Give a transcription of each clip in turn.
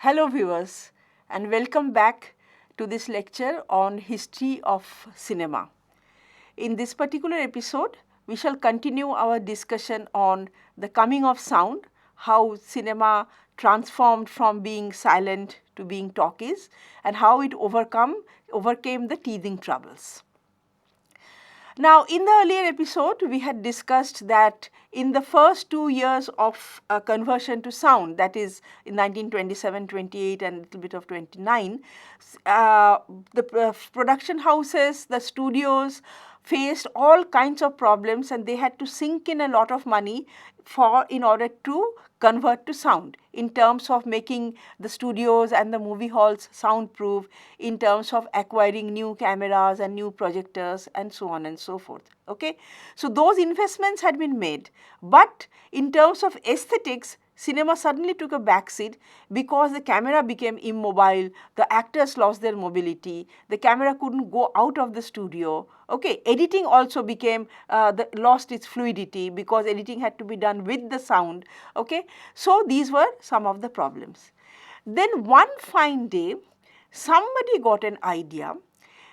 Hello viewers and welcome back to this lecture on history of cinema. In this particular episode, we shall continue our discussion on the coming of sound, how cinema transformed from being silent to being talkies and how it overcame the teething troubles. Now, in the earlier episode, we had discussed that in the first 2 years of conversion to sound, that is in 1927, 28 and a little bit of 29, the production houses, the studios faced all kinds of problems and they had to sink in a lot of money in order to convert to sound, in terms of making the studios and the movie halls soundproof, in terms of acquiring new cameras and new projectors and so on and so forth. Okay, so those investments had been made, but in terms of aesthetics, cinema suddenly took a backseat because the camera became immobile, the actors lost their mobility, the camera couldn't go out of the studio. Okay, editing also became lost its fluidity because editing had to be done with the sound. Okay, so these were some of the problems. Then one fine day, somebody got an idea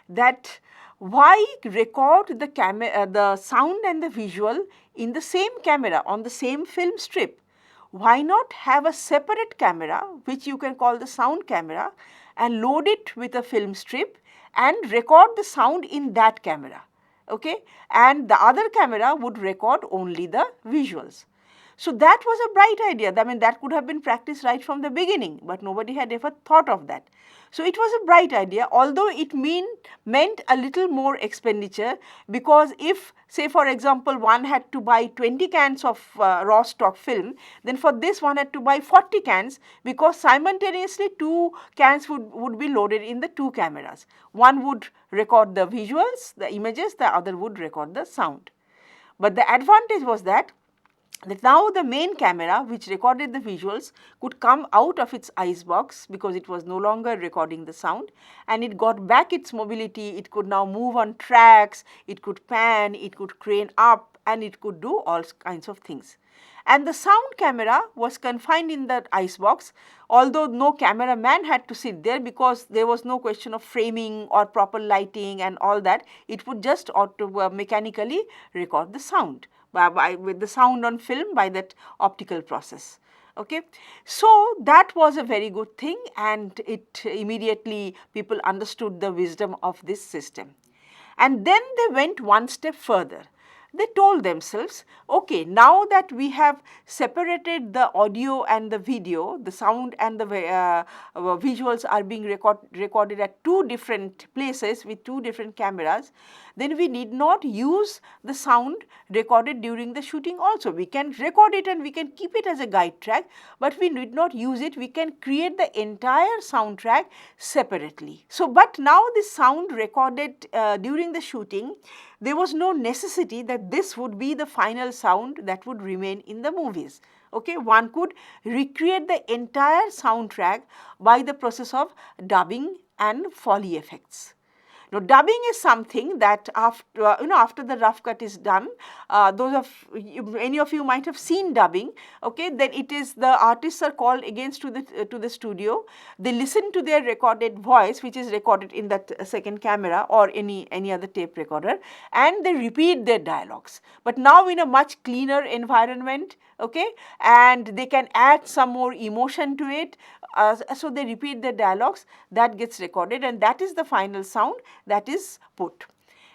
that why record the sound and the visual in the same camera on the same film strip? Why not have a separate camera, which you can call the sound camera, and load it with a film strip and record the sound in that camera, okay? And the other camera would record only the visuals. So that was a bright idea. I mean, that could have been practiced right from the beginning, but nobody had ever thought of that. So it was a bright idea, although it meant a little more expenditure, because if, say for example, one had to buy 20 cans of raw stock film, then for this one had to buy 40 cans, because simultaneously 2 cans would be loaded in the 2 cameras. One would record the visuals, the images, the other would record the sound. But the advantage was that now the main camera, which recorded the visuals, could come out of its icebox because it was no longer recording the sound, and it got back its mobility. It could now move on tracks, it could pan, it could crane up, and it could do all kinds of things. And the sound camera was confined in that icebox, although no cameraman had to sit there because there was no question of framing or proper lighting and all that. It would just mechanically record the sound with the sound on film by that optical process. Okay, so that was a very good thing, and it immediately people understood the wisdom of this system. And then they went one step further. They told themselves, okay, now that we have separated the audio and the video, the sound and the visuals are being recorded at 2 different places with 2 different cameras, then we need not use the sound recorded during the shooting also. We can record it and we can keep it as a guide track, but we need not use it. We can create the entire soundtrack separately. So, but now the sound recorded during the shooting, there was no necessity that this would be the final sound that would remain in the movies. Okay, one could recreate the entire soundtrack by the process of dubbing and Foley effects. Now, dubbing is something that after the rough cut is done, any of you might have seen dubbing. Okay, then it is the artists are called against to the studio. They listen to their recorded voice, which is recorded in that second camera or any other tape recorder, and they repeat their dialogues. But now in a much cleaner environment, okay, and they can add some more emotion to it. So they repeat their dialogues, that gets recorded, and that is the final sound that is put.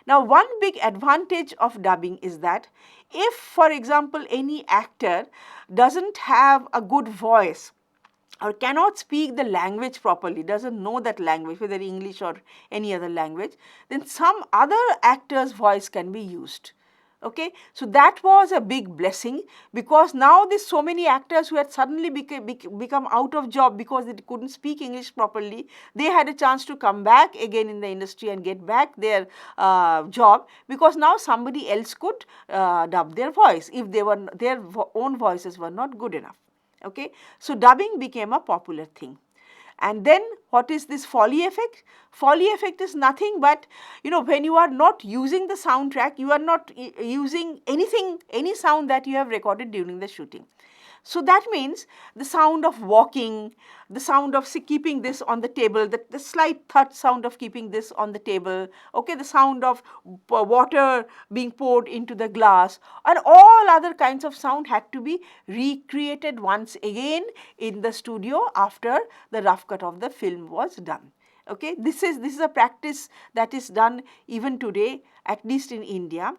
Now, one big advantage of dubbing is that if, for example, any actor doesn't have a good voice or cannot speak the language properly, doesn't know that language, whether English or any other language, then some other actor's voice can be used. Okay, so that was a big blessing, because now there's so many actors who had suddenly become out of job because they couldn't speak English properly. They had a chance to come back again in the industry and get back their job, because now somebody else could dub their voice if their own voices were not good enough. Okay, so dubbing became a popular thing. And then what is this Foley effect? Foley effect is nothing but, when you are not using the soundtrack, you are not using anything, any sound that you have recorded during the shooting. So that means the sound of walking, the sound of keeping this on the table, the slight thud sound of keeping this on the table, okay, the sound of water being poured into the glass, and all other kinds of sound had to be recreated once again in the studio after the rough cut of the film was done. Okay, this is a practice that is done even today, at least in India.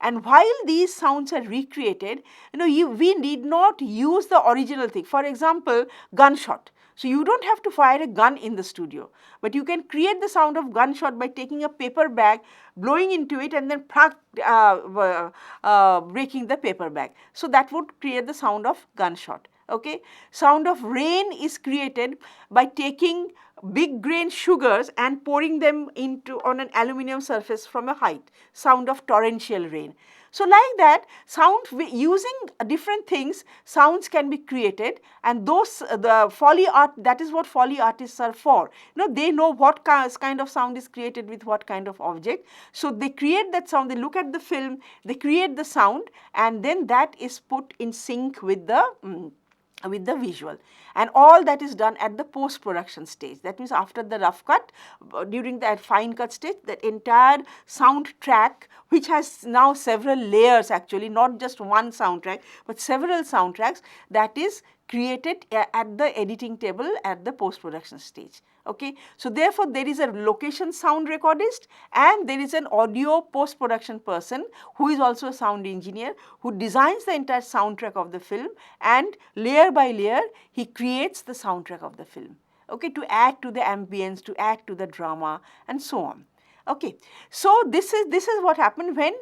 And while these sounds are recreated, we need not use the original thing. For example, gunshot. So you don't have to fire a gun in the studio, but you can create the sound of gunshot by taking a paper bag, blowing into it, and then breaking the paper bag. So that would create the sound of gunshot. Okay, sound of rain is created by taking big grain sugars and pouring them on an aluminum surface from a height. Sound of torrential rain. So like that, sound using different things, sounds can be created, and the Foley art, that is what Foley artists are for. They know what kind of sound is created with what kind of object. So they create that sound, they look at the film, they create the sound, and then that is put in sync with the visual, and all that is done at the post-production stage. That means after the rough cut, during that fine cut stage, the entire soundtrack, which has now several layers actually, not just one soundtrack, but several soundtracks, that is created at the editing table at the post-production stage. Okay, so therefore there is a location sound recordist and there is an audio post-production person who is also a sound engineer, who designs the entire soundtrack of the film, and layer by layer he creates the soundtrack of the film, okay, to add to the ambience, to add to the drama, and so on. Okay, so this is what happened when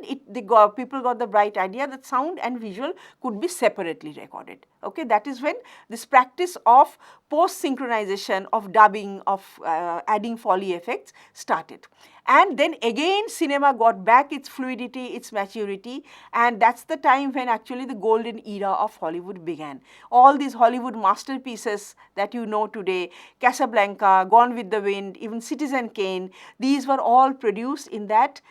people got the bright idea that sound and visual could be separately recorded. Okay, that is when this practice of post synchronization, of dubbing, of adding Foley effects started. And then again cinema got back its fluidity, its maturity, and that's the time when actually the golden era of Hollywood began. All these Hollywood masterpieces that you know today, Casablanca, Gone with the Wind, even Citizen Kane, these were all produced in that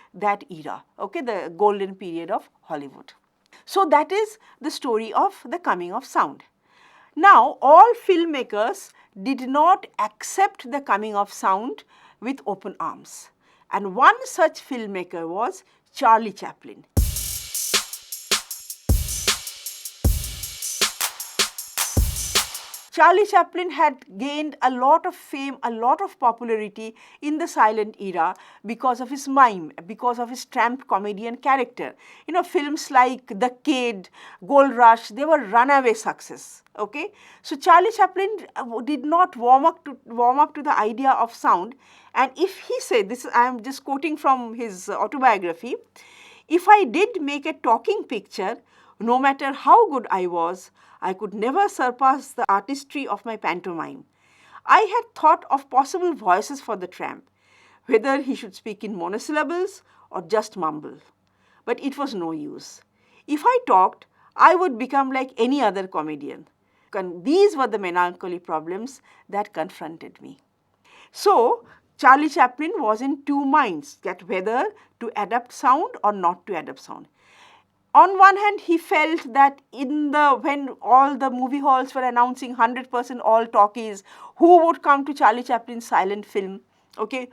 era, okay, the golden period of Hollywood. So that is the story of the coming of sound. Now, all filmmakers did not accept the coming of sound with open arms. And one such filmmaker was Charlie Chaplin. Charlie Chaplin had gained a lot of fame, a lot of popularity in the silent era because of his mime, because of his tramp comedian character. Films like The Kid, Gold Rush, they were runaway success. Okay, so Charlie Chaplin did not warm up to the idea of sound, and if he said, this I am just quoting from his autobiography, "If I did make a talking picture, no matter how good I was, I could never surpass the artistry of my pantomime. I had thought of possible voices for the tramp, whether he should speak in monosyllables or just mumble. But it was no use. If I talked, I would become like any other comedian." These were the melancholy problems that confronted me. So, Charlie Chaplin was in two minds, that whether to adapt sound or not to adapt sound. On one hand, he felt that when all the movie halls were announcing 100% all talkies, who would come to Charlie Chaplin's silent film? Okay,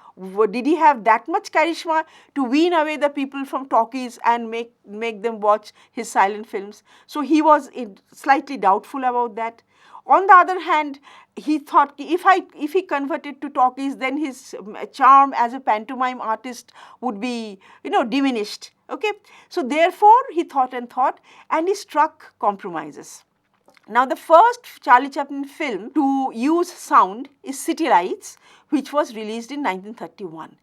did he have that much charisma to wean away the people from talkies and make them watch his silent films? So he was slightly doubtful about that. On the other hand, he thought if he converted to talkies, then his charm as a pantomime artist would be diminished. Okay, so therefore he thought and he struck compromises. Now, the first Charlie Chaplin film to use sound is City Lights, which was released in 1931.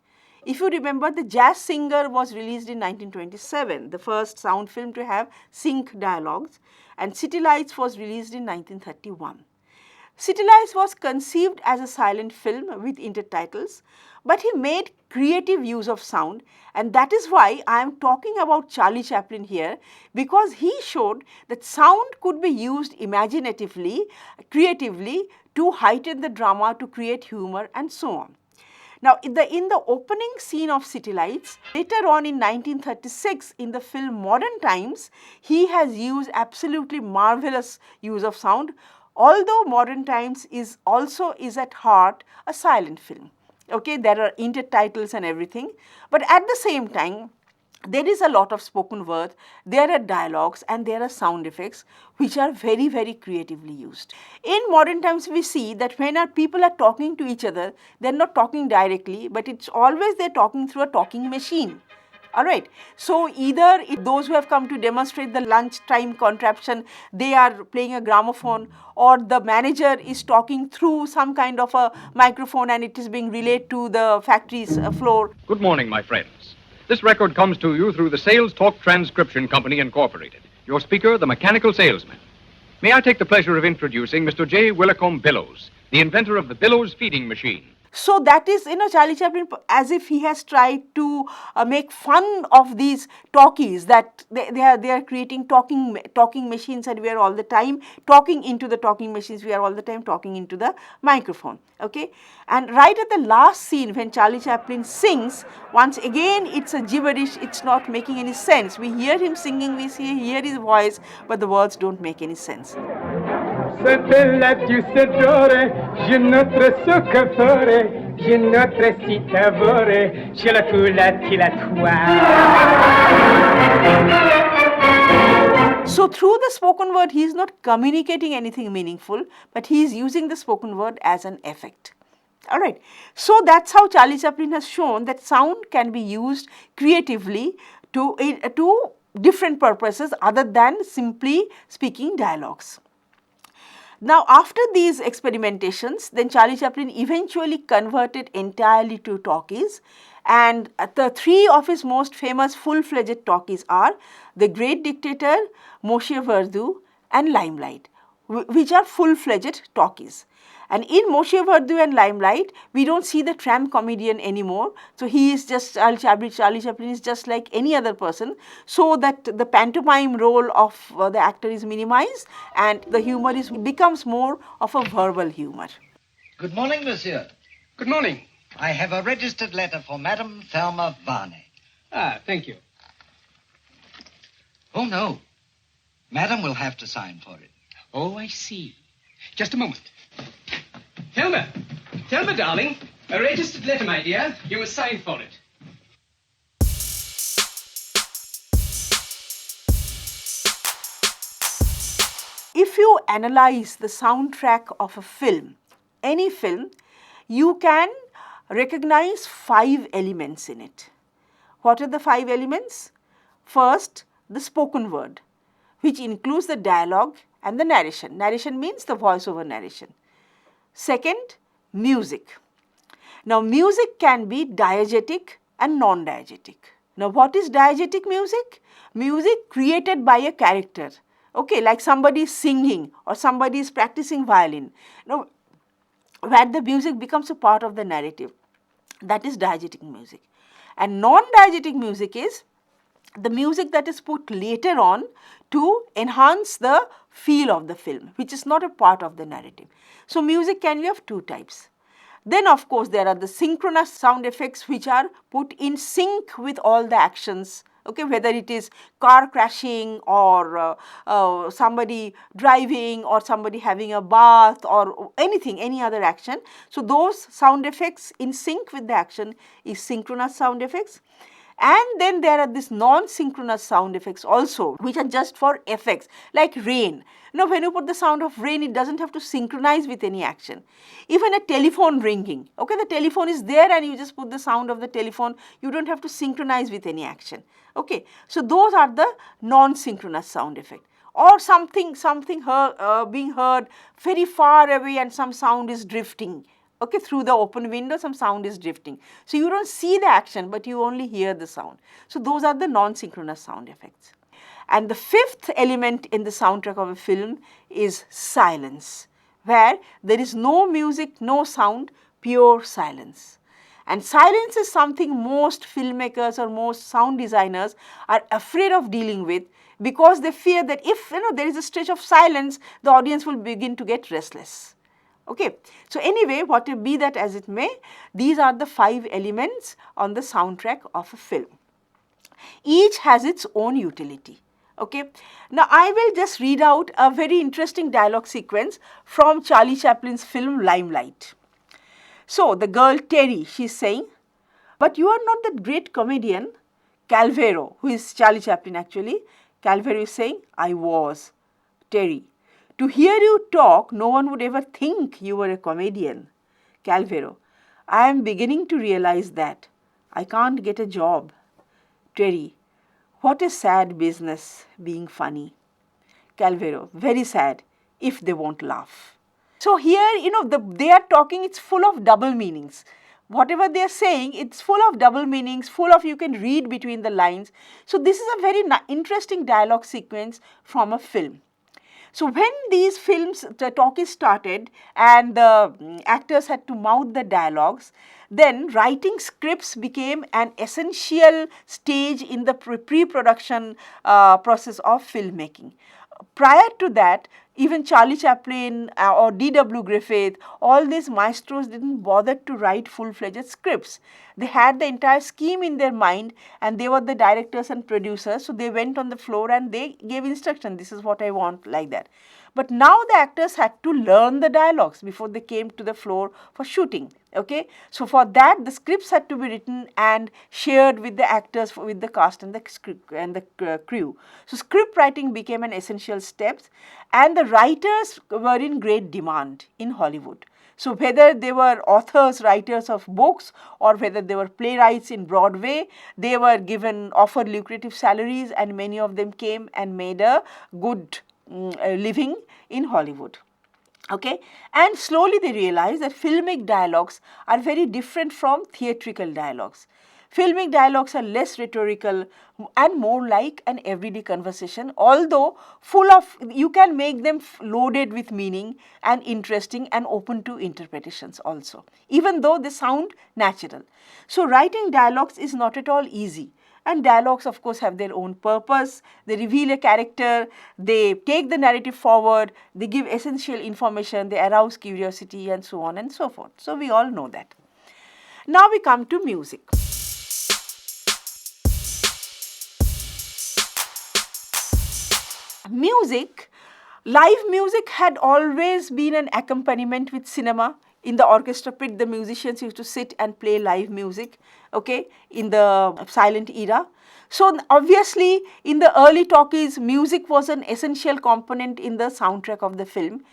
If you remember, The Jazz Singer was released in 1927, the first sound film to have sync dialogues, and City Lights was released in 1931. City Lights was conceived as a silent film with intertitles, but he made creative use of sound, and that is why I am talking about Charlie Chaplin here, because he showed that sound could be used imaginatively, creatively, to heighten the drama, to create humor, and so on. Now, in the opening scene of City Lights, later on in 1936 in the film Modern Times, he has used absolutely marvelous use of sound, although Modern Times is at heart a silent film. Okay, there are intertitles and everything, but at the same time, there is a lot of spoken word, there are dialogues and there are sound effects which are very, very creatively used. In Modern Times, we see that when our people are talking to each other, they are not talking directly, but it's always they're talking through a talking machine. Alright, so either those who have come to demonstrate the lunchtime contraption, they are playing a gramophone, or the manager is talking through some kind of a microphone and it is being relayed to the factory's floor. Good morning, my friends. This record comes to you through the Sales Talk Transcription Company, Incorporated. Your speaker, the mechanical salesman. May I take the pleasure of introducing Mr. J. Willicombe Billows, the inventor of the Billows feeding machine. So that is, Charlie Chaplin, as if he has tried to make fun of these talkies, that they are creating talking machines, and we are all the time talking into the talking machines, we are all the time talking into the microphone. Okay, and right at the last scene when Charlie Chaplin sings, once again it's a gibberish, it's not making any sense. We hear him singing, we hear his voice, but the words don't make any sense. So through the spoken word, he is not communicating anything meaningful, but he is using the spoken word as an effect. Alright, so that's how Charlie Chaplin has shown that sound can be used creatively to different purposes other than simply speaking dialogues. Now, after these experimentations, then Charlie Chaplin eventually converted entirely to talkies, and the three of his most famous full-fledged talkies are The Great Dictator, Monsieur Verdoux and Limelight, which are full-fledged talkies. And in Monsieur Verdoux and Limelight, we don't see the tramp comedian anymore. So he is just, Charlie Chaplin is just like any other person, so that the pantomime role of the actor is minimized and the humor becomes more of a verbal humor. Good morning, monsieur. Good morning. I have a registered letter for Madame Thelma Varney. Ah, thank you. Oh, no. Madame will have to sign for it. Oh, I see. Just a moment. Thelma, darling. A registered letter, my dear. You must sign for it. If you analyze the soundtrack of a film, any film, you can recognize 5 elements in it. What are the 5 elements? First, the spoken word, which includes the dialogue and the narration. Narration means the voiceover narration. Second, music. Now, music can be diegetic and non-diegetic. Now, what is diegetic music? Music created by a character. Okay, like somebody is singing or somebody is practicing violin. Now, where the music becomes a part of the narrative. That is diegetic music. And non-diegetic music is the music that is put later on to enhance the feel of the film, which is not a part of the narrative. So, music can be of 2 types. Then, of course, there are the synchronous sound effects which are put in sync with all the actions. Okay, whether it is car crashing or somebody driving or somebody having a bath or anything, any other action. So, those sound effects in sync with the action is synchronous sound effects. And then there are these non-synchronous sound effects also, which are just for effects, like rain. Now, when you put the sound of rain, it doesn't have to synchronize with any action. Even a telephone ringing, okay, the telephone is there and you just put the sound of the telephone, you don't have to synchronize with any action. Okay, so those are the non-synchronous sound effect. Or something being heard very far away and some sound is drifting. Okay, through the open window, some sound is drifting. So, you don't see the action, but you only hear the sound. So, those are the non-synchronous sound effects. And the 5th element in the soundtrack of a film is silence, where there is no music, no sound, pure silence. And silence is something most filmmakers or most sound designers are afraid of dealing with, because they fear that if there is a stretch of silence, the audience will begin to get restless. Okay. So anyway, be that as it may, these are the 5 elements on the soundtrack of a film. Each has its own utility. Okay. Now I will just read out a very interesting dialogue sequence from Charlie Chaplin's film Limelight. So the girl Terry, she's saying, "But you are not that great comedian." Calvero, who is Charlie Chaplin actually, Calvero is saying, "I was." Terry, "To hear you talk, no one would ever think you were a comedian." Calvero, "I am beginning to realize that. I can't get a job." Terry, "What a sad business, being funny." Calvero, "Very sad, if they won't laugh." So here, they are talking, it's full of double meanings. Whatever they are saying, it's full of double meanings, full of, you can read between the lines. So this is a very interesting dialogue sequence from a film. So when these films, the talkies started and the actors had to mouth the dialogues, then writing scripts became an essential stage in the pre-production process of filmmaking. Prior to that, even Charlie Chaplin or D.W. Griffith, all these maestros didn't bother to write full-fledged scripts. They had the entire scheme in their mind and they were the directors and producers. So they went on the floor and they gave instruction, this is what I want, like that. But now the actors had to learn the dialogues before they came to the floor for shooting. Okay, so for that the scripts had to be written and shared with the actors, with the cast and the crew. So script writing became an essential step, and the writers were in great demand in Hollywood. So whether they were authors, writers of books, or whether they were playwrights in Broadway, they were offered lucrative salaries, and many of them came and made a good living in Hollywood. Okay, and slowly they realized that filmic dialogues are very different from theatrical dialogues. Filmic dialogues are less rhetorical and more like an everyday conversation, although you can make them loaded with meaning and interesting and open to interpretations also, even though they sound natural. So writing dialogues is not at all easy. And dialogues, of course, have their own purpose. They reveal a character, they take the narrative forward, they give essential information, they arouse curiosity, and so on and so forth. So we all know that. Now we come to music. Live music had always been an accompaniment with cinema. In the orchestra pit, the musicians used to sit and play live music, okay, in the silent era. So obviously, in the early talkies, music was an essential component in the soundtrack of the film.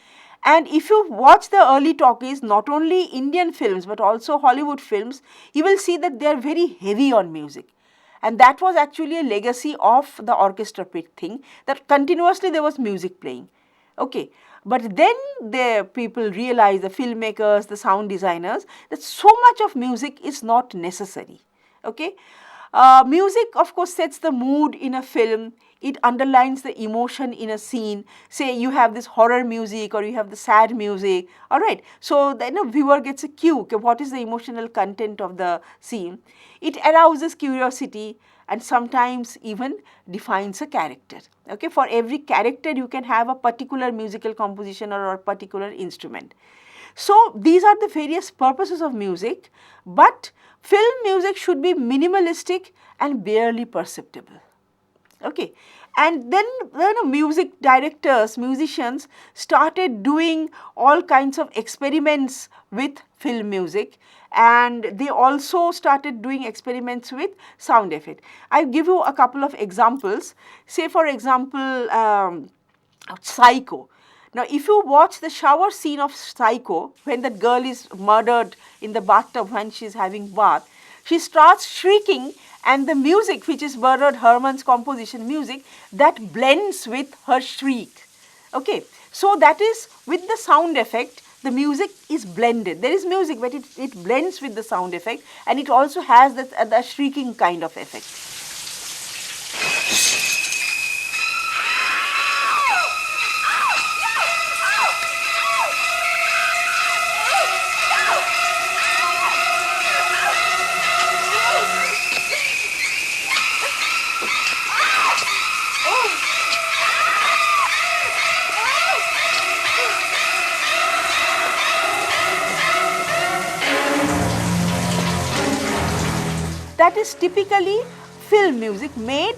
And if you watch the early talkies, not only Indian films, but also Hollywood films, you will see that they are very heavy on music. And that was actually a legacy of the orchestra pit thing, that continuously there was music playing. Okay, but then the people realize, the filmmakers, the sound designers, that so much of music is not necessary. Okay, music of course sets the mood in a film. It underlines the emotion in a scene. Say you have this horror music or you have the sad music, all right. So then a viewer gets a cue, okay, what is the emotional content of the scene. It arouses curiosity and sometimes even defines a character. Okay, for every character you can have a particular musical composition or a particular instrument. So these are the various purposes of music, but film music should be minimalistic and barely perceptible. Okay, and then music directors, musicians started doing all kinds of experiments with film music, and they also started doing experiments with sound effect. I'll give you a couple of examples. Say for example, Psycho. Now if you watch the shower scene of Psycho, when that girl is murdered in the bathtub when she is having bath, she starts shrieking, and the music, which is Bernard Herrmann's composition music, that blends with her shriek. Okay, so that is with the sound effect, the music is blended. There is music, but it blends with the sound effect, and it also has the shrieking kind of effect. that is typically film music made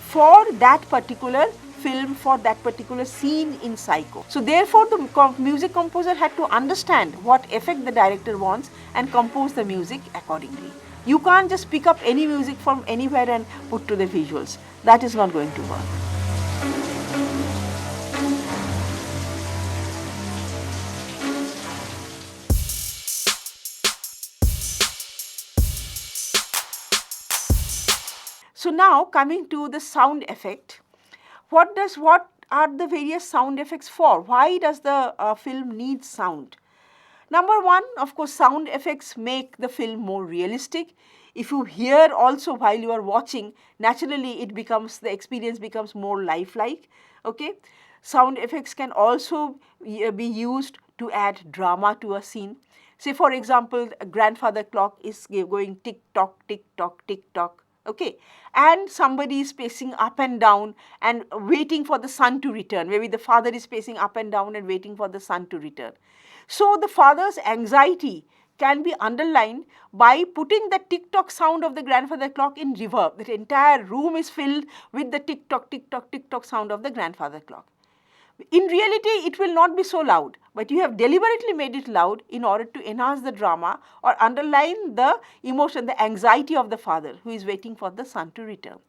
for that particular film, for that particular scene in Psycho. So therefore the music composer had to understand what effect the director wants and compose the music accordingly. You can't just pick up any music from anywhere and put to the visuals. That is not going to work. So now coming to the sound effect, what are the various sound effects for? Why does the film need sound? Number one, of course, sound effects make the film more realistic. If you hear also while you are watching, naturally the experience becomes more lifelike. Okay, sound effects can also be used to add drama to a scene. Say for example, a grandfather clock is going tick tock, tick tock, tick tock. Okay, and somebody is pacing up and down and waiting for the son to return. Maybe the father is pacing up and down and waiting for the son to return. So the father's anxiety can be underlined by putting the tick-tock sound of the grandfather clock in reverb. The entire room is filled with the tick-tock, tick-tock, tick-tock sound of the grandfather clock. In reality, it will not be so loud, but you have deliberately made it loud in order to enhance the drama or underline the emotion, the anxiety of the father who is waiting for the son to return.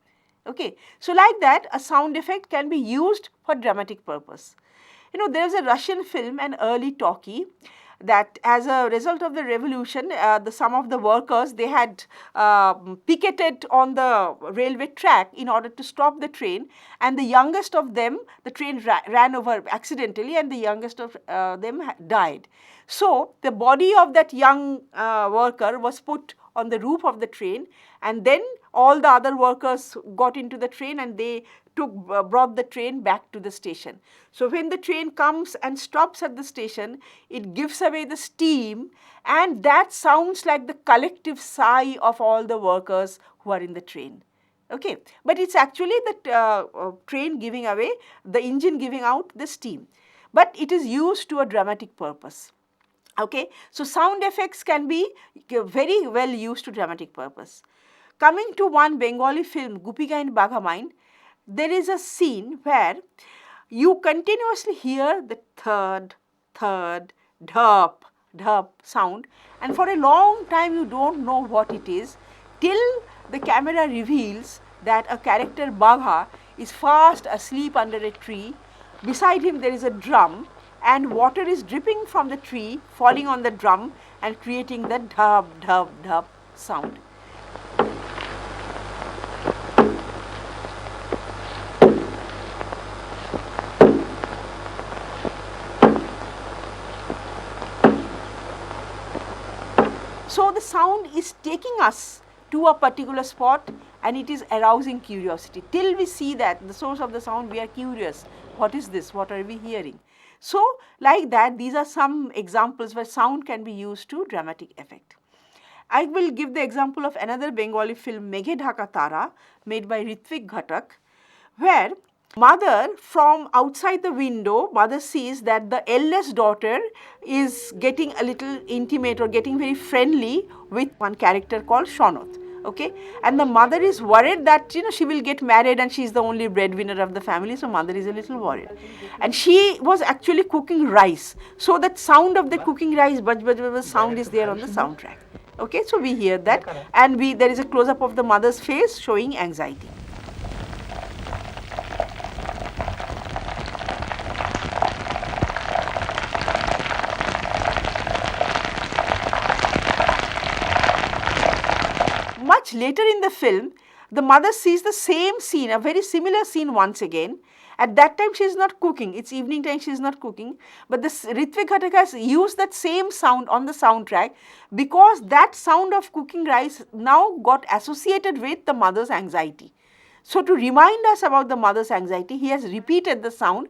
Okay, so like that, a sound effect can be used for dramatic purpose. You know, there is a Russian film, an early talkie, that as a result of the revolution, some of the workers, they had picketed on the railway track in order to stop the train, and the youngest of them, the train ran over accidentally, and the youngest of them died. So the body of that young worker was put on the roof of the train, and then all the other workers got into the train and they brought the train back to the station. So when the train comes and stops at the station, it gives away the steam, and that sounds like the collective sigh of all the workers who are in the train. Okay, but it's actually the train giving away, the engine giving out the steam, but it is used to a dramatic purpose. Okay, so sound effects can be very well used to dramatic purpose. Coming to one Bengali film, Gupika and Baghamine, there is a scene where you continuously hear the third, dhap, dhap sound, and for a long time you don't know what it is till the camera reveals that a character Bagha is fast asleep under a tree. Beside him there is a drum and water is dripping from the tree, falling on the drum and creating the dhap, dhap, dhap sound. So the sound is taking us to a particular spot and it is arousing curiosity. Till we see that, the source of the sound, we are curious. What is this? What are we hearing? So like that, these are some examples where sound can be used to dramatic effect. I will give the example of another Bengali film, Meghe Dhaka Tara, made by Ritwik Ghatak, where mother, from outside the window, mother sees that the eldest daughter is getting a little intimate or getting very friendly with one character called Shonoth. Okay, and the mother is worried that she will get married and she is the only breadwinner of the family, so mother is a little worried. And she was actually cooking rice, so that sound of the cooking rice, baj baj baj sound is there on the soundtrack. Okay, so we hear that, and there is a close up of the mother's face showing anxiety. Much later in the film, the mother sees the same scene, a very similar scene once again. At that time she is not cooking, it's evening time, she is not cooking, but Ritwik Ghatak has used that same sound on the soundtrack because that sound of cooking rice now got associated with the mother's anxiety. So to remind us about the mother's anxiety, he has repeated the sound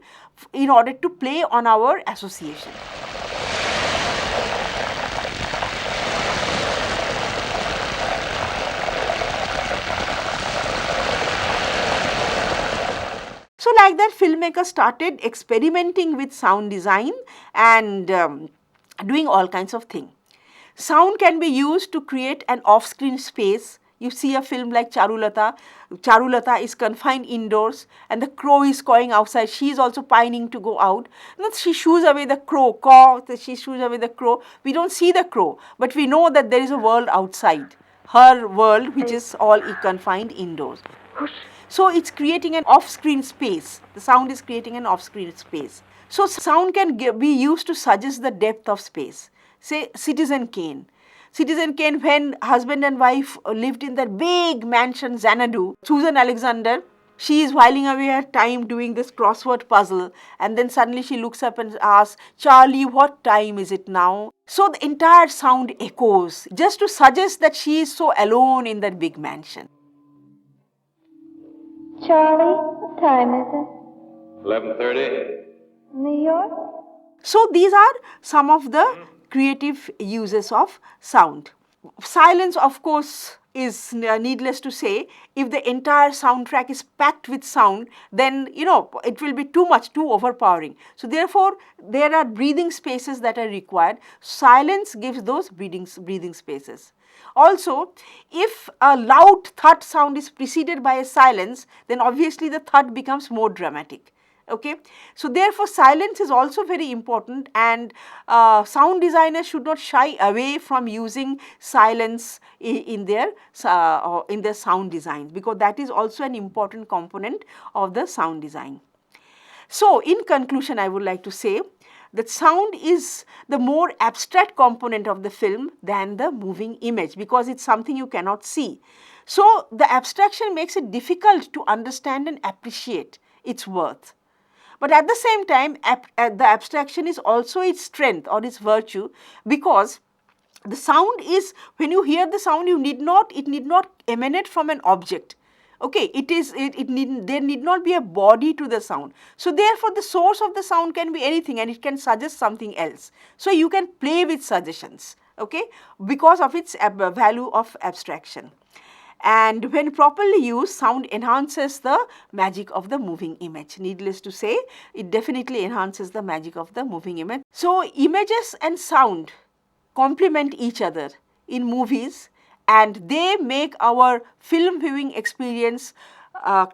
in order to play on our association. So like that, filmmakers started experimenting with sound design and doing all kinds of things. Sound can be used to create an off-screen space You see a film like Charulata. Charulata is confined indoors and the crow is cawing outside. She is also pining to go out. She shoos away the crow, she shoos away the crow. We don't see the crow, but we know that there is a world outside. Her world, which is all confined indoors. So it's creating an off-screen space. The sound is creating an off-screen space. So sound can be used to suggest the depth of space. Say Citizen Kane. Citizen Kane, when husband and wife lived in that big mansion Xanadu, Susan Alexander, she is whiling away her time doing this crossword puzzle, and then suddenly she looks up and asks, Charlie, what time is it now? So the entire sound echoes, just to suggest that she is so alone in that big mansion. Charlie, what time is it? 11:30. New York? So these are some of the creative uses of sound. Silence, of course, is needless to say. If the entire soundtrack is packed with sound, then it will be too much, too overpowering. So therefore, there are breathing spaces that are required. Silence gives those breathing spaces. Also, if a loud thud sound is preceded by a silence, then obviously the thud becomes more dramatic. Okay, so therefore silence is also very important, and sound designers should not shy away from using silence in their sound design, because that is also an important component of the sound design. So in conclusion, I would like to say that sound is the more abstract component of the film than the moving image, because it's something you cannot see. So the abstraction makes it difficult to understand and appreciate its worth. But at the same time, the abstraction is also its strength or its virtue, because the sound is, when you hear the sound, it need not emanate from an object. Okay, there need not be a body to the sound. So therefore, the source of the sound can be anything, and it can suggest something else. So you can play with suggestions, okay, because of its value of abstraction. And when properly used, sound enhances the magic of the moving image. Needless to say, it definitely enhances the magic of the moving image. So images and sound complement each other in movies, and they make our film viewing experience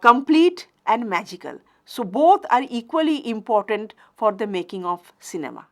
complete and magical. So both are equally important for the making of cinema.